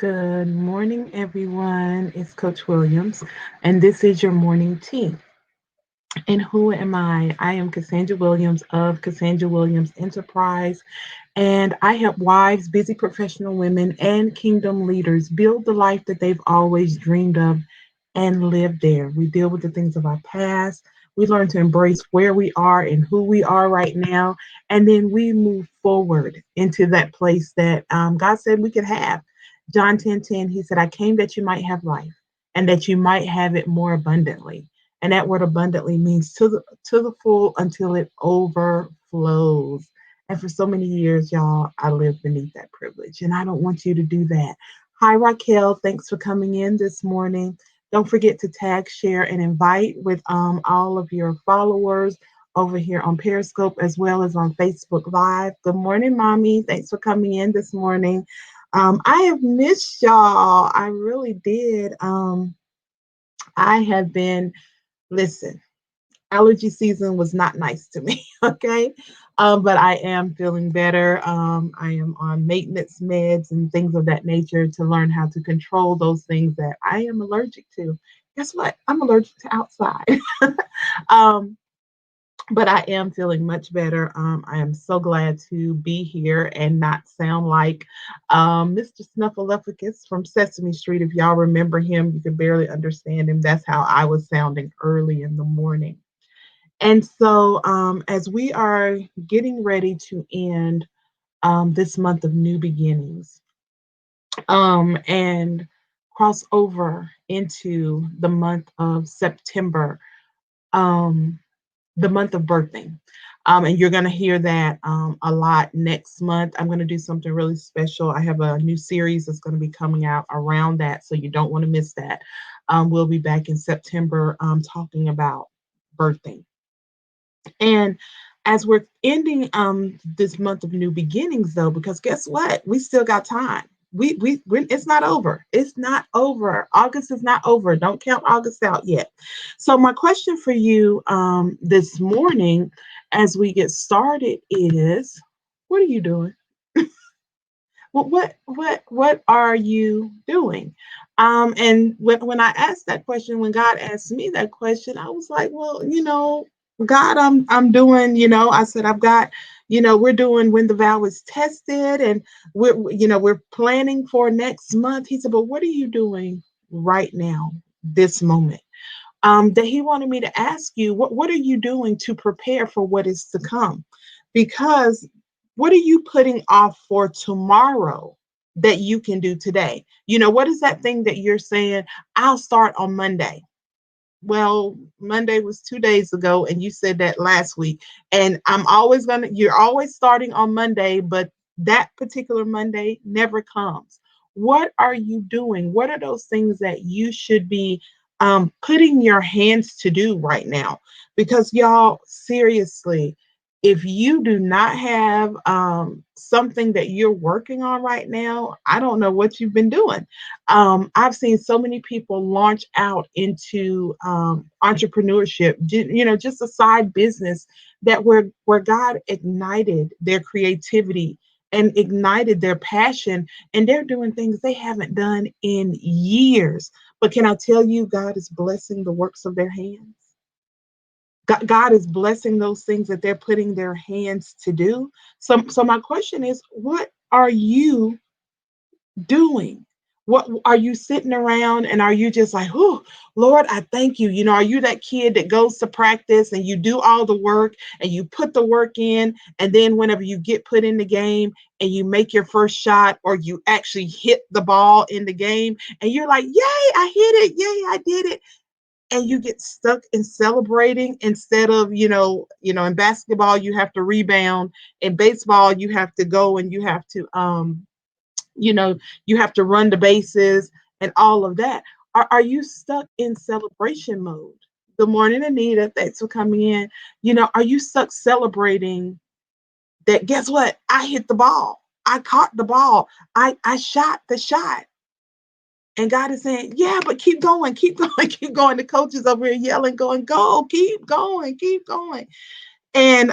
Good morning, everyone. It's Coach Williams, and this is your morning tea. And who am I? I am Cassandra Williams of Cassandra Williams Enterprise, and I help wives, busy professional women, and kingdom leaders build the life that they've always dreamed of and live there. We deal with the things of our past. We learn to embrace where we are and who we are right now. And then we move forward into that place that God said we could have. John 10:10, he said, I came that you might have life and that you might have it more abundantly. And that word abundantly means to the full until it overflows. And for so many years, y'all, I lived beneath that privilege. And I don't want you to do that. Hi, Raquel. Thanks for coming in this morning. Don't forget to tag, share, and invite with all of your followers over here on Periscope as well as on Facebook Live. Good morning, Mommy. Thanks for coming in this morning. I have missed y'all. I really did. I have been, listen, allergy season was not nice to me. Okay. But I am feeling better. I am on maintenance meds and things of that nature to learn how to control those things that I am allergic to. Guess what? I'm allergic to outside. um, but I am feeling much better. I am so glad to be here and not sound like Mr. Snuffleupagus from Sesame Street. If y'all remember him, you could barely understand him. That's how I was sounding early in the morning. And so, as we are getting ready to end this month of new beginnings and cross over into the month of September, um, the month of birthing. And you're going to hear that a lot next month. I'm going to do something really special. I have a new series that's going to be coming out around that, so you don't want to miss that. We'll be back in September talking about birthing. And as we're ending this month of new beginnings, though, because guess what? We still got time. It's not over. It's not over. August is not over. Don't count August out yet. So my question for you this morning, as we get started, is, what are you doing? What are you doing? And when I asked that question, when God asked me that question, I was like, well, God, I'm doing, I said, I've got, we're doing when the vow is tested, and we're planning for next month. He said, but what are you doing right now, this moment? That he wanted me to ask you, what are you doing to prepare for what is to come? Because what are you putting off for tomorrow that you can do today? What is that thing that you're saying, I'll start on Monday? Well, Monday was 2 days ago, and you said that last week. And you're always starting on Monday, but that particular Monday never comes. What are you doing? What are those things that you should be putting your hands to do right now? Because, y'all, seriously, if you do not have something that you're working on right now, I don't know what you've been doing. I've seen so many people launch out into entrepreneurship, just a side business that where God ignited their creativity and ignited their passion, and they're doing things they haven't done in years. But can I tell you, God is blessing the works of their hands. God is blessing those things that they're putting their hands to do. So my question is, what are you doing? What are you sitting around, and are you just like, oh, Lord, I thank you? Are you that kid that goes to practice and you do all the work and you put the work in, and then whenever you get put in the game and you make your first shot, or you actually hit the ball in the game, and you're like, yay, I hit it, yay, I did it, and you get stuck in celebrating instead of, in basketball you have to rebound, in baseball you have to go and you have to you know, you have to run the bases and all of that. Are you stuck in celebration mode? Good morning, Anita. Thanks for coming in. Are you stuck celebrating that? Guess what? I hit the ball. I caught the ball. I shot the shot. And God is saying, yeah, but keep going, keep going, keep going. The coaches over here yelling, going, go, keep going, keep going. And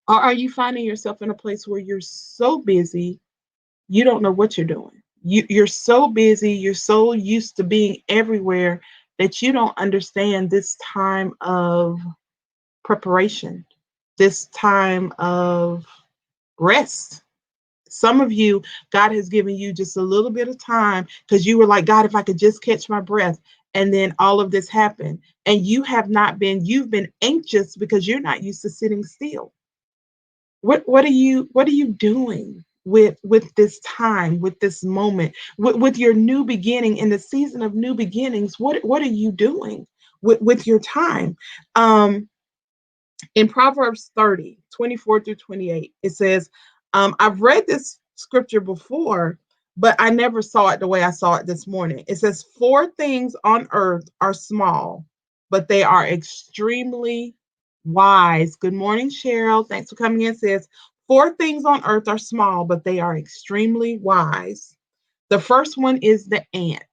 are you finding yourself in a place where you're so busy, you don't know what you're doing? You're so busy, you're so used to being everywhere that you don't understand this time of preparation, this time of rest. Some of you, God has given you just a little bit of time because you were like, God, if I could just catch my breath. And then all of this happened. And you have not been, you've been anxious because you're not used to sitting still. What are you doing with this time, with this moment, with your new beginning in the season of new beginnings? What are you doing with your time? Um, in Proverbs 30:24 through 28, it says, I've read this scripture before, but I never saw it the way I saw it this morning. It says, four things on earth are small, but they are extremely wise. Good morning, Cheryl. Thanks for coming in. It says, four things on earth are small, but they are extremely wise. The first one is the ant.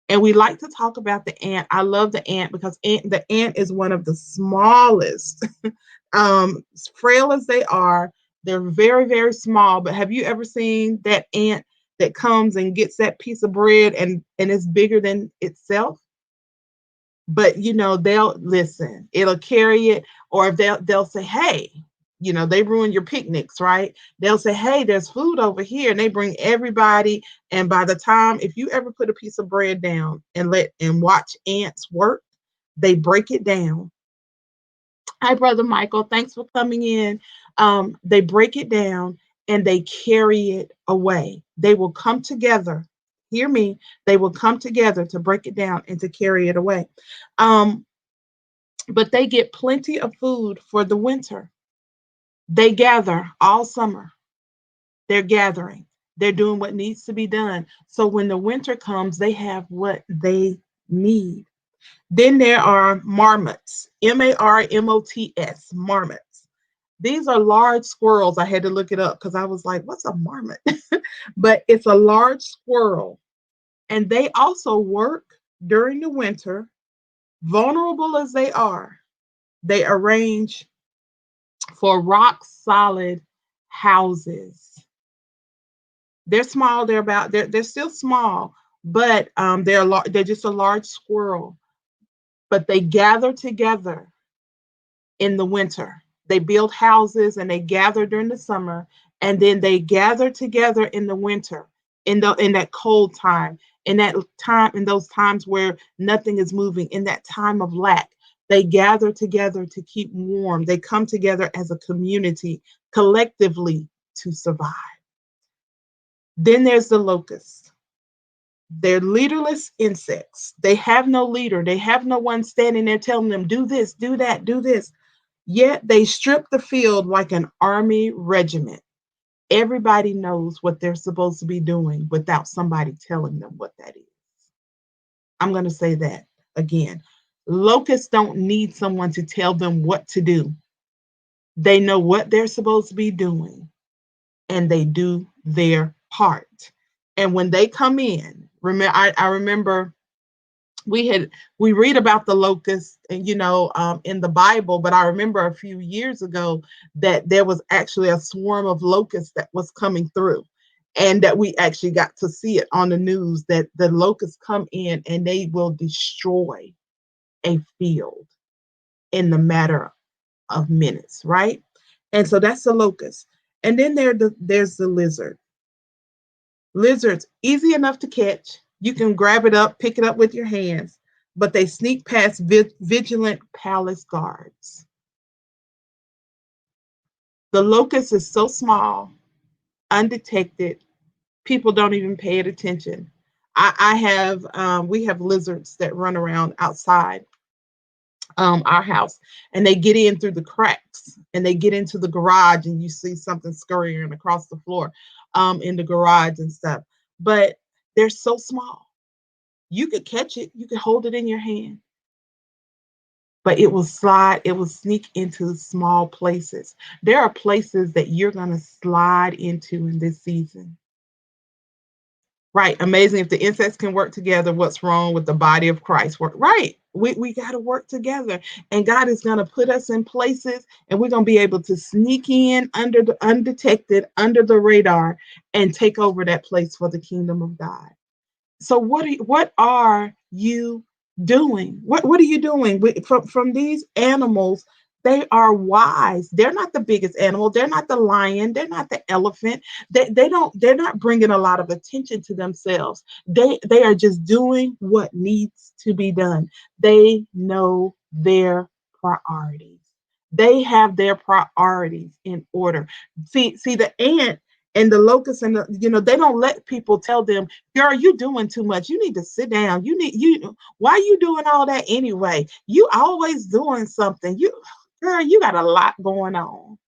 And we like to talk about the ant. I love the ant because the ant is one of the smallest, frail as they are. They're very, very small. But have you ever seen that ant that comes and gets that piece of bread and it's bigger than itself? But they'll listen, it'll carry it. Or if they'll say, hey, they ruin your picnics, right? They'll say, hey, there's food over here, and they bring everybody. And by the time, if you ever put a piece of bread down and watch ants work, they break it down. Hi, Brother Michael, thanks for coming in. They break it down and they carry it away. They will come together. Hear me. They will come together to break it down and to carry it away. um, but they get plenty of food for the winter. They gather all summer. They're gathering. They're doing what needs to be done. So when the winter comes, they have what they need. Then there are marmots, marmots, marmots. These are large squirrels. I had to look it up because I was like, what's a marmot? But it's a large squirrel. And they also work during the winter, vulnerable as they are. They arrange for rock solid houses. They're small. They're still small, but they're just a large squirrel. But they gather together in the winter. They build houses and they gather during the summer, and then they gather together in the winter, in that cold time, in those times where nothing is moving, in that time of lack. They gather together to keep warm. They come together as a community, collectively, to survive. Then there's the locusts. They're leaderless insects. They have no leader. They have no one standing there telling them, do this, do that, do this. Yet they strip the field like an army regiment. Everybody knows what they're supposed to be doing without somebody telling them what that is. I'm going to say that again. Locusts don't need someone to tell them what to do. They know what they're supposed to be doing and they do their part. And when they come in, I remember we read about the locusts, and in the Bible, but I remember a few years ago that there was actually a swarm of locusts that was coming through, and that we actually got to see it on the news, that the locusts come in and they will destroy a field in the matter of minutes, right? And so that's the locust. And then there's the lizard. Lizards, easy enough to catch. You can grab it up, pick it up with your hands, but they sneak past vigilant palace guards. The locust is so small, undetected, people don't even pay it attention. We have lizards that run around outside our house, and they get in through the cracks and they get into the garage, and you see something scurrying across the floor in the garage and stuff. But they're so small. You could catch it, you could hold it in your hand, but it will sneak into small places. There are places that you're going to slide into in this season. Right. Amazing. If the insects can work together, what's wrong with the body of Christ? Right. We got to work together, and God is going to put us in places, and we're going to be able to sneak in under the undetected, under the radar, and take over that place for the kingdom of God. So what are you doing? What are you doing from these animals? They are wise. They're not the biggest animal. They're not the lion. They're not the elephant. They're not bringing a lot of attention to themselves. They are just doing what needs to be done. They know their priorities. They have their priorities in order. See the ant and the locust, and they don't let people tell them, girl, you doing too much. You need to sit down. Why you doing all that anyway? You always doing something. Girl, you got a lot going on.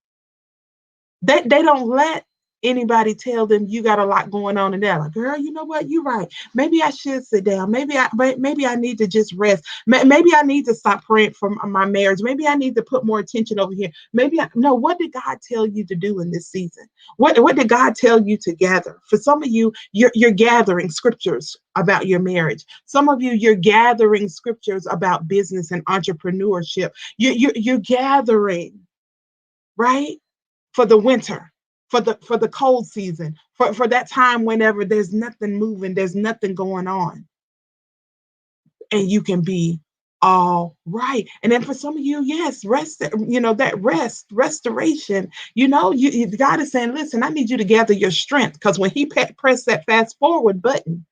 They don't let anybody tell them you got a lot going on, and they're like, girl, you know what? You're right. Maybe I should sit down. Maybe I need to just rest. Maybe I need to stop praying for my marriage. Maybe I need to put more attention over here. No. What did God tell you to do in this season? What did God tell you to gather? For some of you, you're gathering scriptures about your marriage. Some of you, you're gathering scriptures about business and entrepreneurship. You're gathering, right? For the winter, for the cold season, for that time whenever there's nothing moving, there's nothing going on, and you can be all right. And then for some of you, yes, rest, that restoration, God is saying, listen, I need you to gather your strength, because when he press that fast forward button,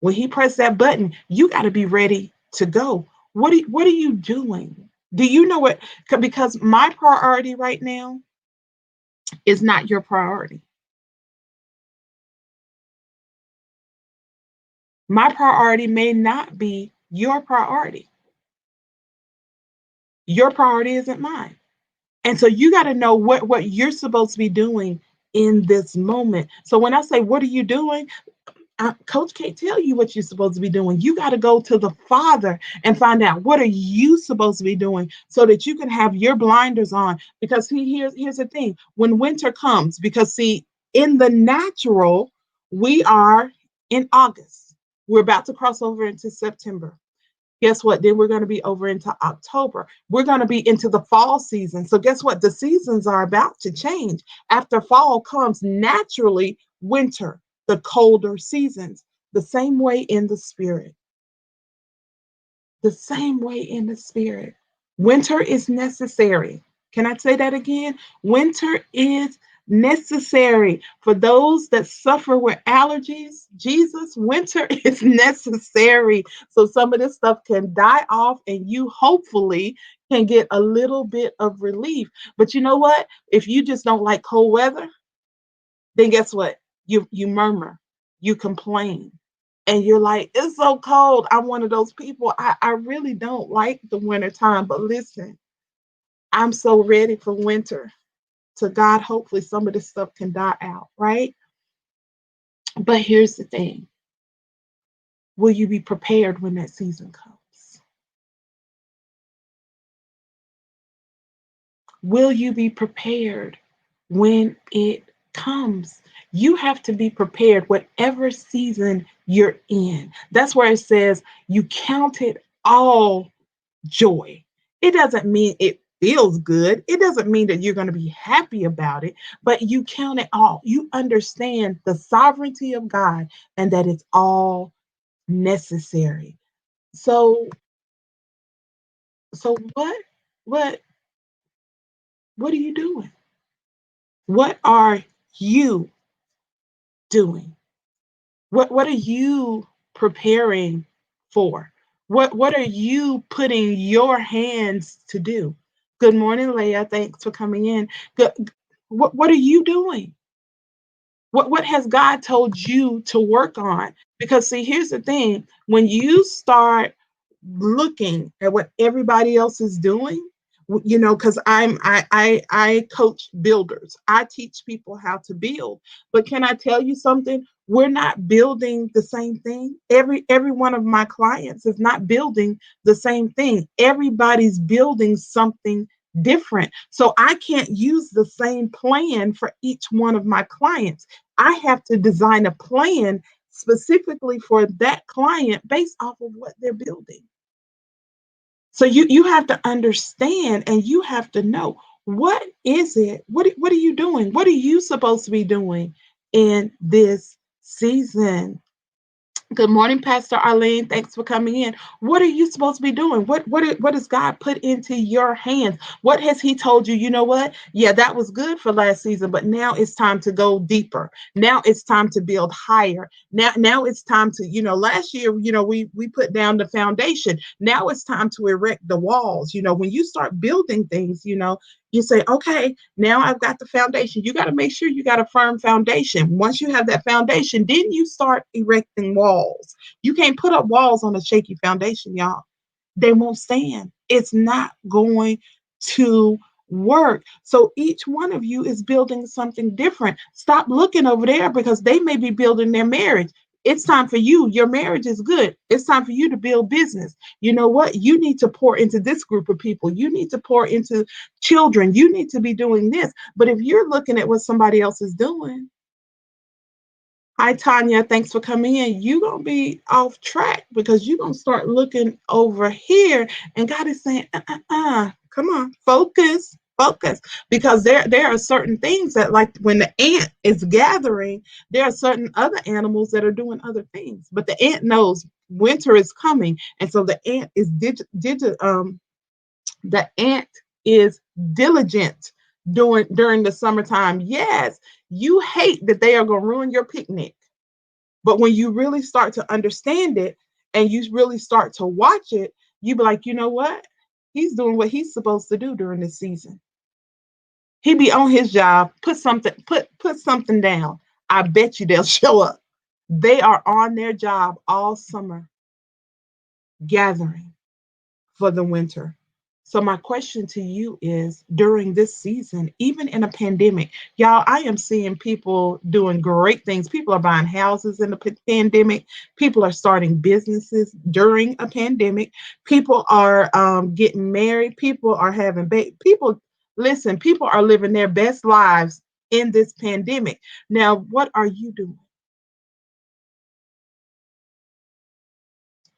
you got to be ready to go. What are you doing? Do you know what? Because my priority right now is not your priority. My priority may not be your priority. Your priority isn't mine. And so you got to know what you're supposed to be doing in this moment. So when I say, what are you doing? Coach can't tell you what you're supposed to be doing. You got to go to the Father and find out, what are you supposed to be doing, so that you can have your blinders on. Because here's the thing. When winter comes, because see, in the natural, we are in August. We're about to cross over into September. Guess what? Then we're going to be over into October. We're going to be into the fall season. So guess what? The seasons are about to change. After fall comes naturally winter, the colder seasons. The same way in the spirit. The same way in the spirit. Winter is necessary. Can I say that again? Winter is necessary for those that suffer with allergies. Jesus, winter is necessary. So some of this stuff can die off, and you hopefully can get a little bit of relief. But you know what? If you just don't like cold weather, then guess what? You murmur, you complain, and you're like, it's so cold. I'm one of those people. I really don't like the winter time. But listen, I'm so ready for winter. To God, hopefully some of this stuff can die out, right? But here's the thing. Will you be prepared when that season comes? Will you be prepared when it comes? You have to be prepared whatever season you're in. That's where it says you count it all joy. It doesn't mean it feels good. It doesn't mean that you're going to be happy about it, but you count it all. You understand the sovereignty of God, and that it's all necessary. So so what what are you doing? What are you doing? What are you preparing for? What are you putting your hands to do? Good morning, Leah. Thanks for coming in. Good. What are you doing? What has God told you to work on? Because see, here's the thing: when you start looking at what everybody else is doing, because I coach builders. I teach people how to build. But can I tell you something? We're not building the same thing. Every one of my clients is not building the same thing. Everybody's building something different. So I can't use the same plan for each one of my clients. I have to design a plan specifically for that client based off of what they're building. So you have to understand and you have to know what is it? What are you doing? What are you supposed to be doing in this season? Good morning, Pastor Arlene. Thanks for coming in. What are you supposed to be doing? What has God put into your hands? What has He told you? You know what? Yeah, that was good for last season, but now it's time to go deeper. Now it's time to build higher. Now it's time to, last year, we put down the foundation. Now it's time to erect the walls. When you start building things, you say, okay, now I've got the foundation. You got to make sure you got a firm foundation. Once you have that foundation, then you start erecting walls. You can't put up walls on a shaky foundation, y'all. They won't stand. It's not going to work. So each one of you is building something different. Stop looking over there because they may be building their marriage. It's time for you. Your marriage is good. It's time for you to build business. You know what? You need to pour into this group of people. You need to pour into children. You need to be doing this. But if you're looking at what somebody else is doing, hi, Tanya. Thanks for coming in. You're going to be off track because you're going to start looking over here. And God is saying, come on, focus. Because there are certain things that, like when the ant is gathering, there are certain other animals that are doing other things. But the ant knows winter is coming. And so the ant is the ant is diligent during the summertime. Yes, you hate that they are going to ruin your picnic. But when you really start to understand it and you really start to watch it, you be like, you know what? He's doing what he's supposed to do during this season. He be on his job, put something down. I bet you they'll show up. They are on their job all summer gathering for the winter. So my question to you is during this season, even in a pandemic, y'all, I am seeing people doing great things. People are buying houses in the pandemic. People are starting businesses during a pandemic. People are getting married. People are having people. Listen, people are living their best lives in this pandemic. Now, what are you doing?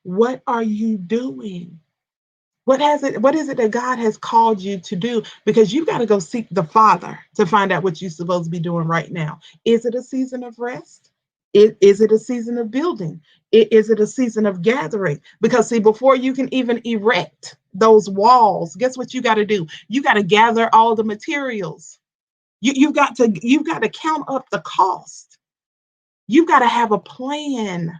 What are you doing? What is it that God has called you to do? Because you got to go seek the Father to find out what you're supposed to be doing right now. Is it a season of rest? Is it a season of building? Is it a season of gathering? Because see, before you can even erect those walls, guess what you got to do? You got to gather all the materials. You've got to count up the cost. You've got to have a plan.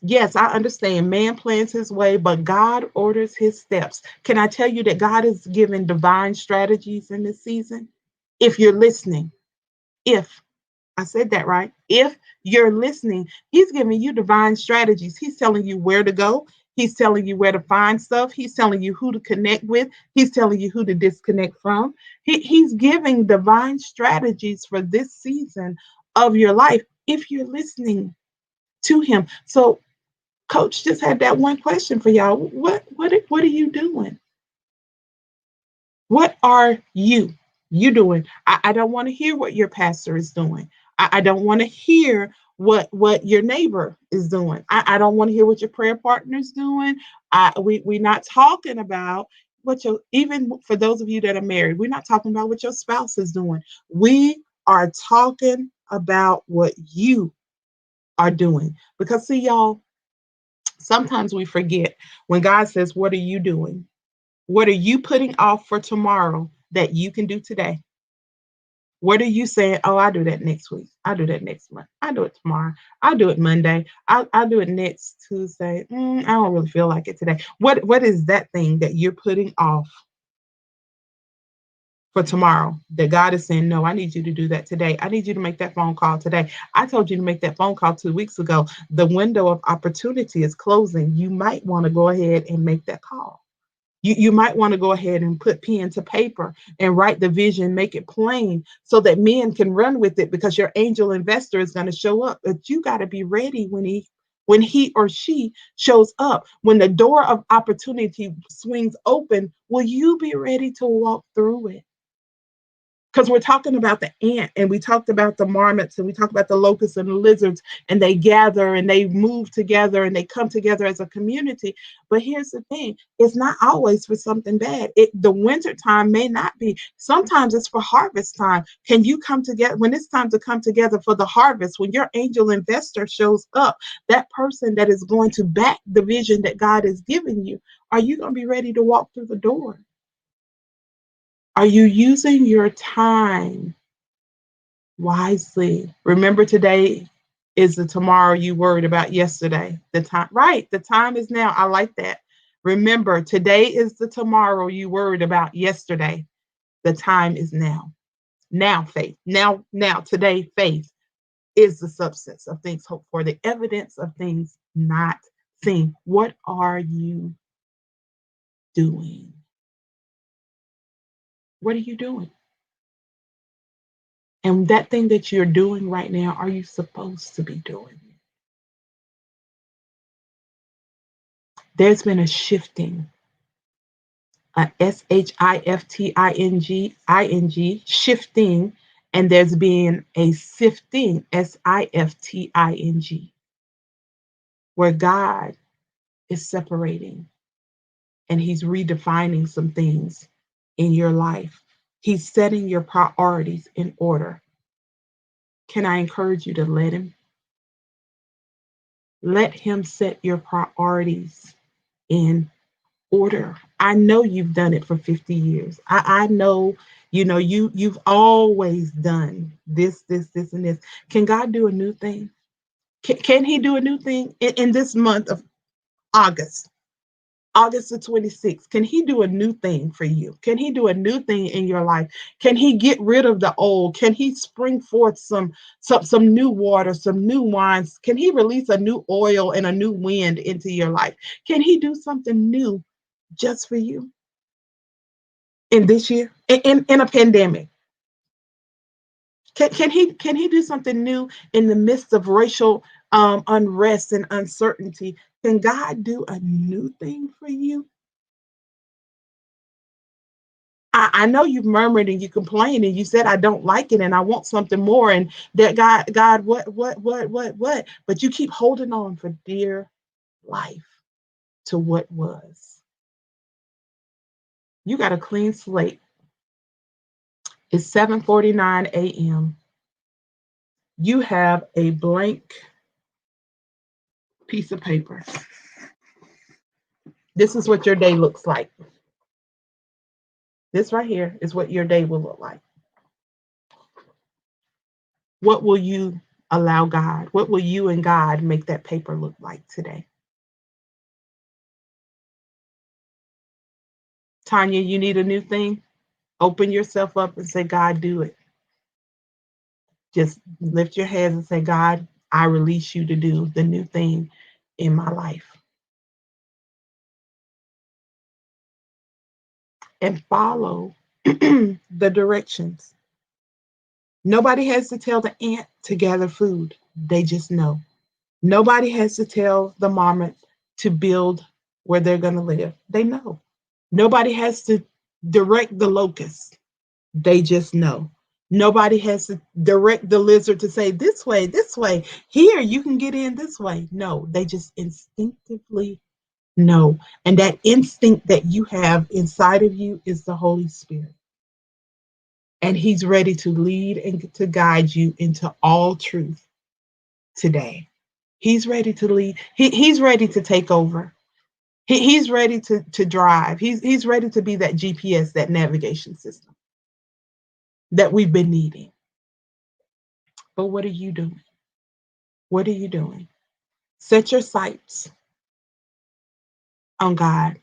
Yes, I understand. Man plans his way, but God orders his steps. Can I tell you that God is giving divine strategies in this season? If you're listening, if I said that right, if you're listening, he's giving you divine strategies. He's telling you where to go. He's telling you where to find stuff. He's telling you who to connect with. He's telling you who to disconnect from. He's giving divine strategies for this season of your life if you're listening to him. So Coach just had that one question for y'all. What are you doing? What are you doing? I don't want to hear what your pastor is doing. I don't want to hear what your neighbor is doing. I don't want to hear what your prayer partner is doing. We're not talking about what your, even for those of you that are married, we're not talking about what your spouse is doing. We are talking about what you are doing. Because see, y'all, sometimes we forget when God says, what are you doing? What are you putting off for tomorrow that you can do today? What are you saying? Oh, I'll do that next week. I'll do that next month. I'll do it tomorrow. I'll do it Monday. I'll do it next Tuesday. I don't really feel like it today. What is that thing that you're putting off for tomorrow that God is saying, no, I need you to do that today. I need you to make that phone call today. I told you to make that phone call 2 weeks ago. The window of opportunity is closing. You might want to go ahead and make that call. You might want to go ahead and put pen to paper and write the vision, make it plain so that men can run with it because your angel investor is going to show up. But you got to be ready when he or she shows up. When the door of opportunity swings open, will you be ready to walk through it? because we're talking about the ant, and we talked about the marmots, and we talked about the locusts and the lizards, and they gather and they move together and they come together as a community. But here's the thing, it's not always for something bad. The winter time may not be. Sometimes it's for harvest time. Can you come together when it's time to come together for the harvest? When your angel investor shows up, that person that is going to back the vision that God has given you, are you going to be ready to walk through the door? Are you using your time wisely? Remember, today is the tomorrow you worried about yesterday. The time, right? The time is now. I like that. Remember, today is the tomorrow you worried about yesterday. The time is now. Now, faith. Now, today, faith is the substance of things hoped for, the evidence of things not seen. What are you doing? What are you doing? And that thing that you're doing right now, are you supposed to be doing? There's been a shifting, a shifting, shifting, and there's been a sifting, sifting, where God is separating and He's redefining some things in your life. He's setting your priorities in order. Can I encourage you to let Him? Let Him set your priorities in order. I know you've done it for 50 years. I know, you've always done this, and this. Can God do a new thing? Can He do a new thing in this month of August? August the 26th. Can He do a new thing for you? Can He do a new thing in your life? Can He get rid of the old? Can He spring forth some new water, some new wines? Can He release a new oil and a new wind into your life? Can He do something new just for you in this year, in a pandemic? Can he do something new in the midst of racial unrest and uncertainty? Can God do a new thing for you? I know you've murmured and you complained and you said, I don't like it and I want something more. And that God, what? But you keep holding on for dear life to what was. You got a clean slate. It's 7:49 a.m. You have a blank piece of paper. This is what your day looks like. This right here is what your day will look like. What will you allow God? What will you and God make that paper look like today? Tanya, you need a new thing? Open yourself up and say, God, do it. Just lift your hands and say, God, I release you to do the new thing in my life. And follow the directions. Nobody has to tell the ant to gather food. They just know. Nobody has to tell the marmot to build where they're going to live. They know. Nobody has to direct the locust. They just know. Nobody has to direct the lizard to say, this way, here, you can get in this way. No, they just instinctively know. And that instinct that you have inside of you is the Holy Spirit. And He's ready to lead and to guide you into all truth today. He's ready to lead. He's ready to take over. He's ready to drive. He's ready to be that GPS, that navigation system that we've been needing. But what are you doing? What are you doing? Set your sights on God.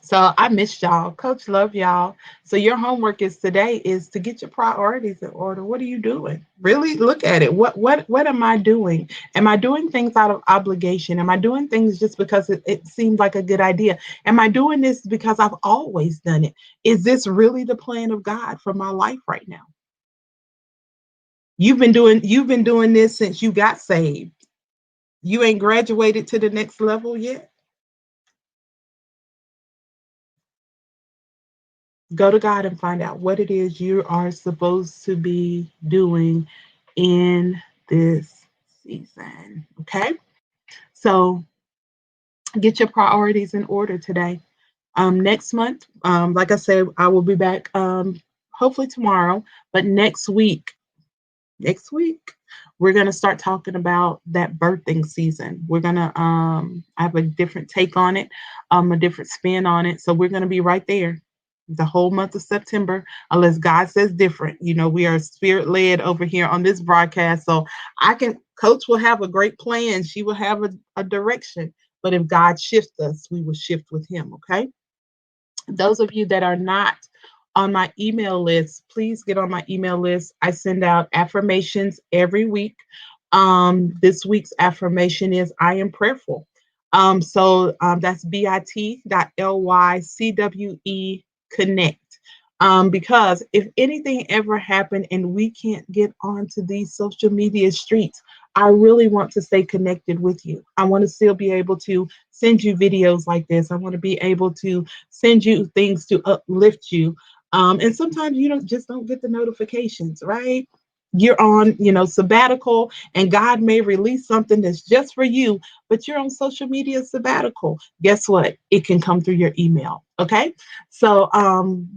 So I miss y'all. Coach love y'all. So your homework is today is to get your priorities in order. What are you doing? Really look at it. What am I doing? Am I doing things out of obligation? Am I doing things just because it seemed like a good idea? Am I doing this because I've always done it? Is this really the plan of God for my life right now? You've been doing this since you got saved. You ain't graduated to the next level yet. Go to God and find out what it is you are supposed to be doing in this season. Okay. So get your priorities in order today. Next month, like I said, I will be back hopefully tomorrow, but next week we're going to start talking about that birthing season. We're going to I have a different take on it, a different spin on it. So we're going to be right there the whole month of September unless God says different. You know, we are spirit led over here on this broadcast. So I can coach will have a great plan. She will have a direction. But if God shifts us, we will shift with him, okay? Those of you that are not on my email list, please get on my email list. I send out affirmations every week. This week's affirmation is I am prayerful. That's bit.ly connect. Because if anything ever happened and we can't get onto these social media streets, I really want to stay connected with you. I want to still be able to send you videos like this. I want to be able to send you things to uplift you. And sometimes you don't get the notifications, right? You're on, sabbatical, and God may release something that's just for you, but you're on social media sabbatical. Guess what? It can come through your email. Okay. So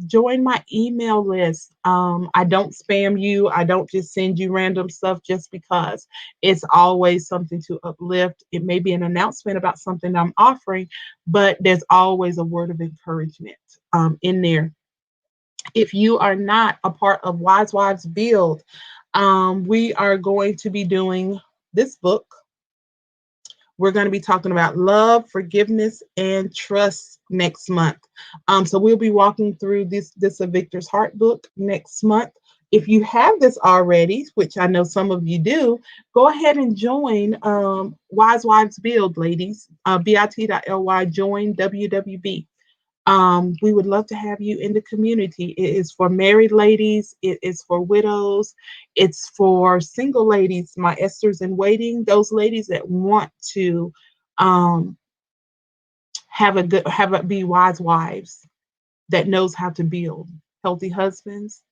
join my email list. I don't spam you. I don't just send you random stuff just because. It's always something to uplift. It may be an announcement about something I'm offering, but there's always a word of encouragement in there. If you are not a part of Wise Wives Build, we are going to be doing this book. We're going to be talking about love, forgiveness, and trust next month. So we'll be walking through this A Victor's Heart book next month. If you have this already, which I know some of you do, go ahead and join Wise Wives Build, ladies. Bit.ly join WWB. We would love to have you in the community. It is for married ladies, it is for widows, it's for single ladies, my Esthers in waiting, those ladies that want to um, be wise wives that knows how to build healthy husbands,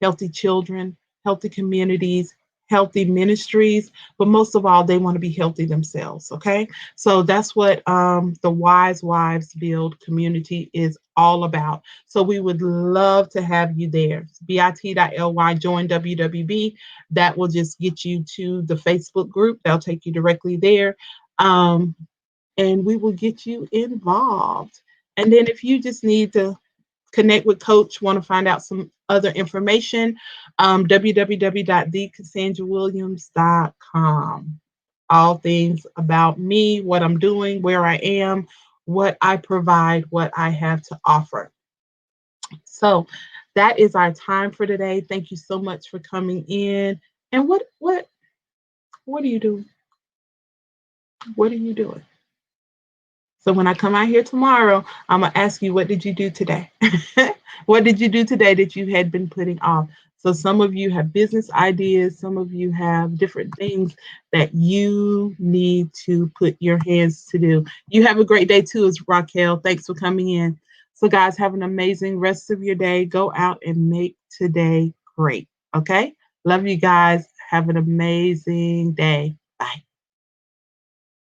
healthy children, healthy communities, healthy ministries, but most of all, they want to be healthy themselves. Okay. So that's what the Wise Wives Build community is all about. So we would love to have you there. bit.ly join WWB. That will just get you to the Facebook group. They'll take you directly there. Um, and we will get you involved. And then if you just need to connect with Coach, want to find out some other information, www.thecassandrawilliams.com. All things about me, what I'm doing, where I am, what I provide, what I have to offer. So that is our time for today. Thank you so much for coming in. And what are you doing? What are you doing? So when I come out here tomorrow, I'm gonna ask you, what did you do today? What did you do today that you had been putting off? So some of you have business ideas, some of you have different things that you need to put your hands to do. You have a great day too, as Raquel. Thanks for coming in. So guys, have an amazing rest of your day. Go out and make today great. Okay? Love you guys. Have an amazing day. Bye.